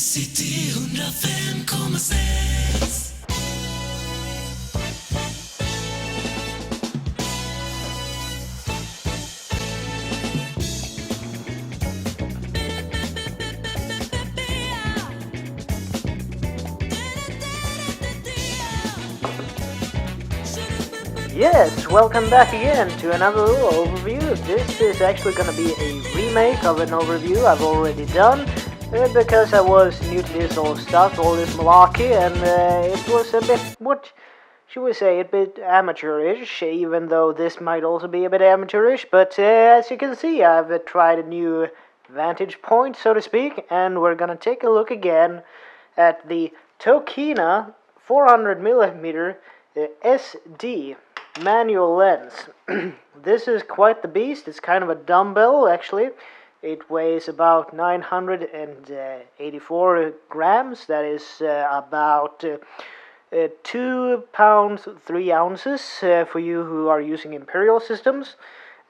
City 105,6. Yes, welcome back again to another little overview. This is actually going to be a remake of an overview I've already done because I was new to this old stuff, all this malarkey, and it was a bit, what should we say, a bit amateurish, even though this might also be a bit amateurish, but as you can see, I've tried a new vantage point, so to speak, and we're going to take a look again at the Tokina 400mm SD manual lens. This is quite the beast. It's kind of a dumbbell, actually. It weighs about 984 grams. That is about 2 pounds 3 ounces for you who are using imperial systems.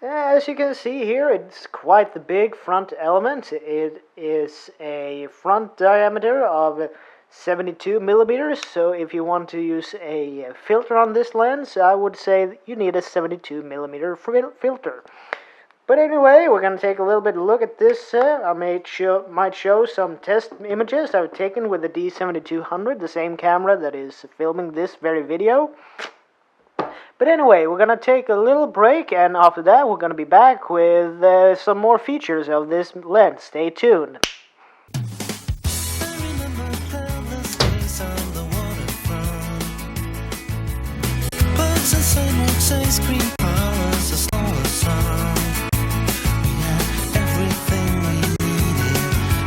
As you can see here, it's quite the big front element. It is a front diameter of 72 millimeters, so if you want to use a filter on this lens, I would say you need a 72 millimeter filter. But anyway, we're going to take a little bit of a look at this. I might show some test images I've taken with the D7200, the same camera that is filming this very video. But anyway, we're going to take a little break, and after that we're going to be back with some more features of this lens. Stay tuned. Ice cream parlors, a slower song. We had everything we needed,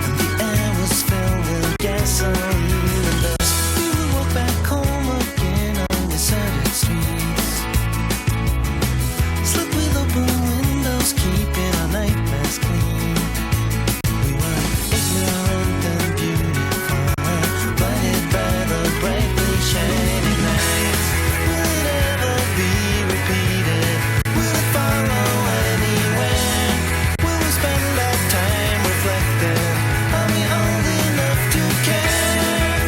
and the air was filled with gasoline and dust. We would walk back home again on deserted streets, sleep with open windows, keeping our nightmares clean. We were ignorant and beautiful, blinded by the brightly shining lights. Will it ever be repeated? Will it follow anywhere? Will we spend our time reflecting? Are we old enough to care?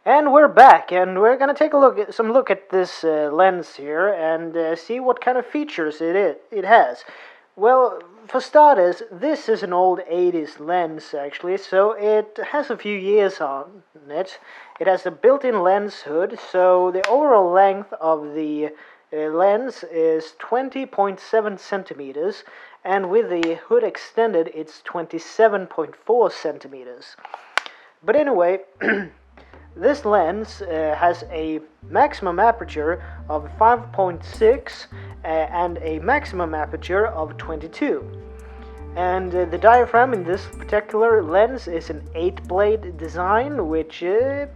And we're back, and we're gonna take a look at this lens here and see what kind of features it has. Well, for starters, this is an old 80s lens actually, so it has a few years on it. It has a built-in lens hood, so the overall length of the lens is 20.7 centimeters, and with the hood extended, it's 27.4 centimeters. But anyway, this lens has a maximum aperture of 5.6 and a maximum aperture of 22. And the diaphragm in this particular lens is an 8-blade design, which, it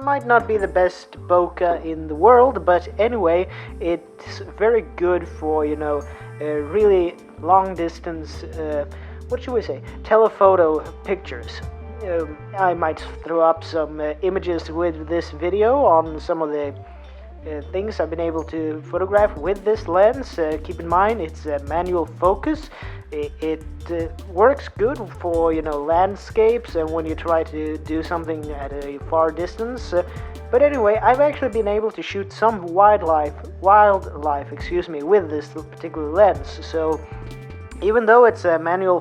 might not be the best bokeh in the world, but anyway, it's very good for, really long distance, telephoto pictures. I might throw up some images with this video on some of the things I've been able to photograph with this lens. Keep in mind, it's a manual focus. It works good for landscapes and when you try to do something at a far distance. But anyway, I've actually been able to shoot some wildlife, with this particular lens. So even though it's a manual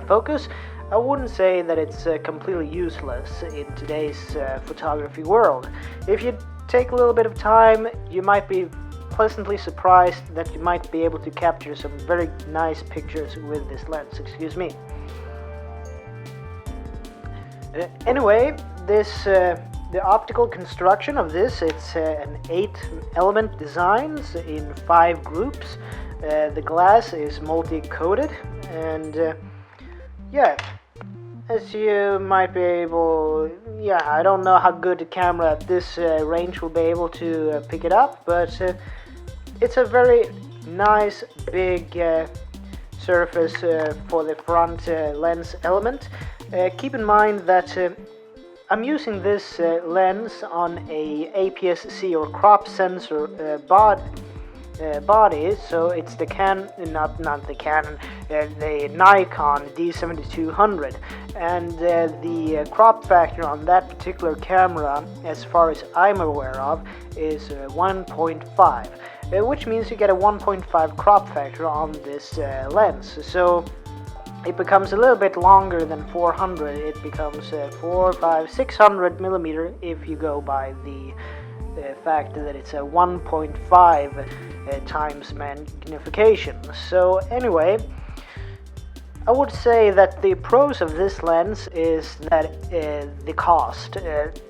focus, I wouldn't say that it's completely useless in today's photography world. If you take a little bit of time, you might be pleasantly surprised that you might be able to capture some very nice pictures with this lens. Anyway, the optical construction of this, it's an 8-element design in 5 groups. The glass is multi-coated, and as you might be able, I don't know how good the camera at this range will be able to pick it up, but it's a very nice big surface for the front lens element. Keep in mind that I'm using this lens on a APS-C or crop sensor body, so it's the the Nikon D7200, and the crop factor on that particular camera, as far as I'm aware of, is 1.5, which means you get a 1.5 crop factor on this lens. So it becomes a little bit longer than 400. It becomes 600 millimeter if you go by the fact that it's a 1.5 times magnification. So anyway, I would say that the pros of this lens is that the cost.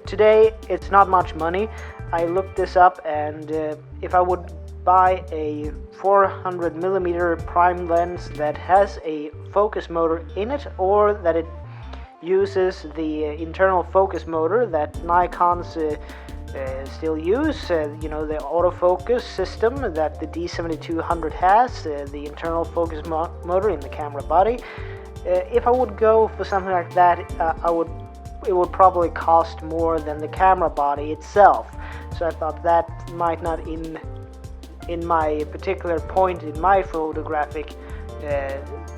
Today it's not much money. I looked this up, and if I would buy a 400 millimeter prime lens that has a focus motor in it, or that it uses the internal focus motor that Nikon's still use, the autofocus system that the D7200 has, the internal focus motor in the camera body. If I would go for something like that, it would probably cost more than the camera body itself. So I thought that might not, in my particular point in my photographic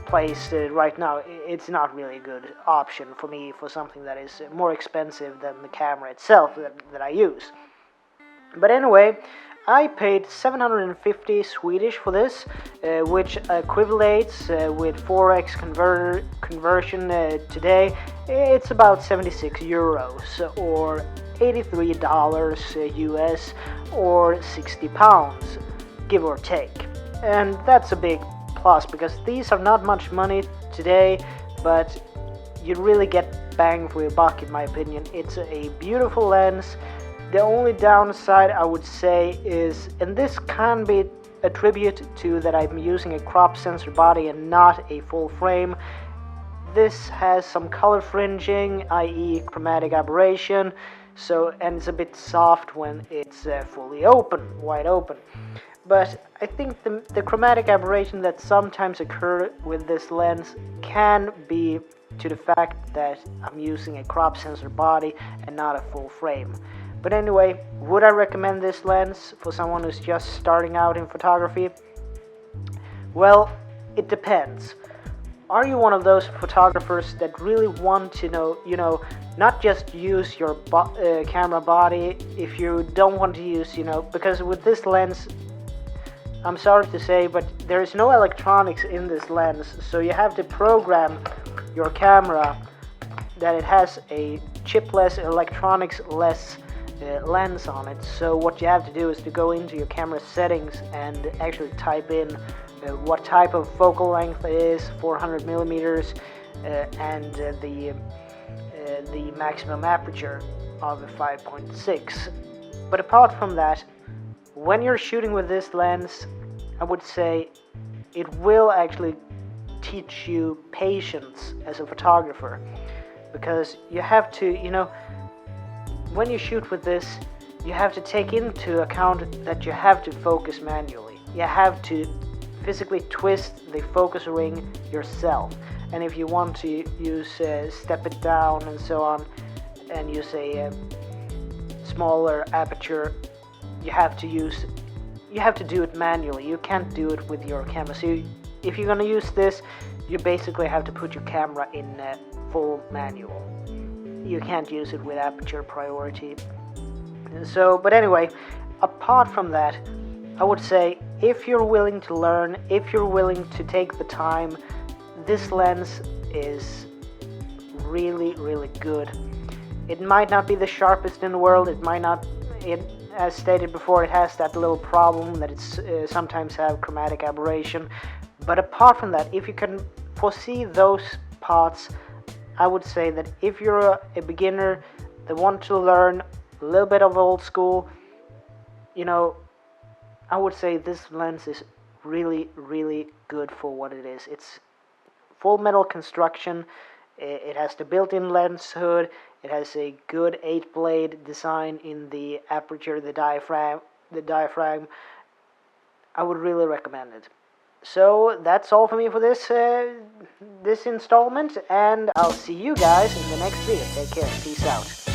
place right now, it's not really a good option for me for something that is more expensive than the camera itself that I use. But anyway, I paid 750 Swedish for this, which equivalates with 4x conversion today. It's about 76 euros or $83 US or 60 pounds, give or take. And that's a big plus, because these are not much money today, but you really get bang for your buck, in my opinion. It's a beautiful lens. The only downside I would say is, and this can be attributed to that I'm using a crop sensor body and not a full frame, this has some color fringing, i.e. chromatic aberration, and it's a bit soft when it's fully open, wide open. But I think the chromatic aberration that sometimes occur with this lens can be to the fact that I'm using a crop sensor body and not a full frame. But anyway, would I recommend this lens for someone who's just starting out in photography? Well, it depends. Are you one of those photographers that really want to know, not just use your camera body? If you don't want to use, because with this lens, I'm sorry to say, but there is no electronics in this lens, so you have to program your camera that it has a chipless, electronics-less lens on it. So what you have to do is to go into your camera settings and actually type in what type of focal length it is, 400 millimeters, and the maximum aperture of 5.6. But apart from that, when you're shooting with this lens, I would say it will actually teach you patience as a photographer, because you have to, when you shoot with this, you have to take into account that you have to focus manually. You have to physically twist the focus ring yourself, and if you want to use step it down and so on, and use a smaller aperture, you have to do it manually. You can't do it with your camera. So if you're gonna use this, you basically have to put your camera in full manual. You can't use it with aperture priority. But anyway, apart from that, I would say if you're willing to learn, if you're willing to take the time, this lens is really, really good. It might not be the sharpest in the world. As stated before, it has that little problem that it's sometimes have chromatic aberration. But apart from that, if you can foresee those parts, I would say that if you're a beginner that want to learn a little bit of old school, I would say this lens is really, really good for what it is. It's full metal construction. It has the built-in lens hood. It has a good 8-blade design in the aperture, the diaphragm. I would really recommend it. So that's all for me for this installment, and I'll see you guys in the next video. Take care. Peace out.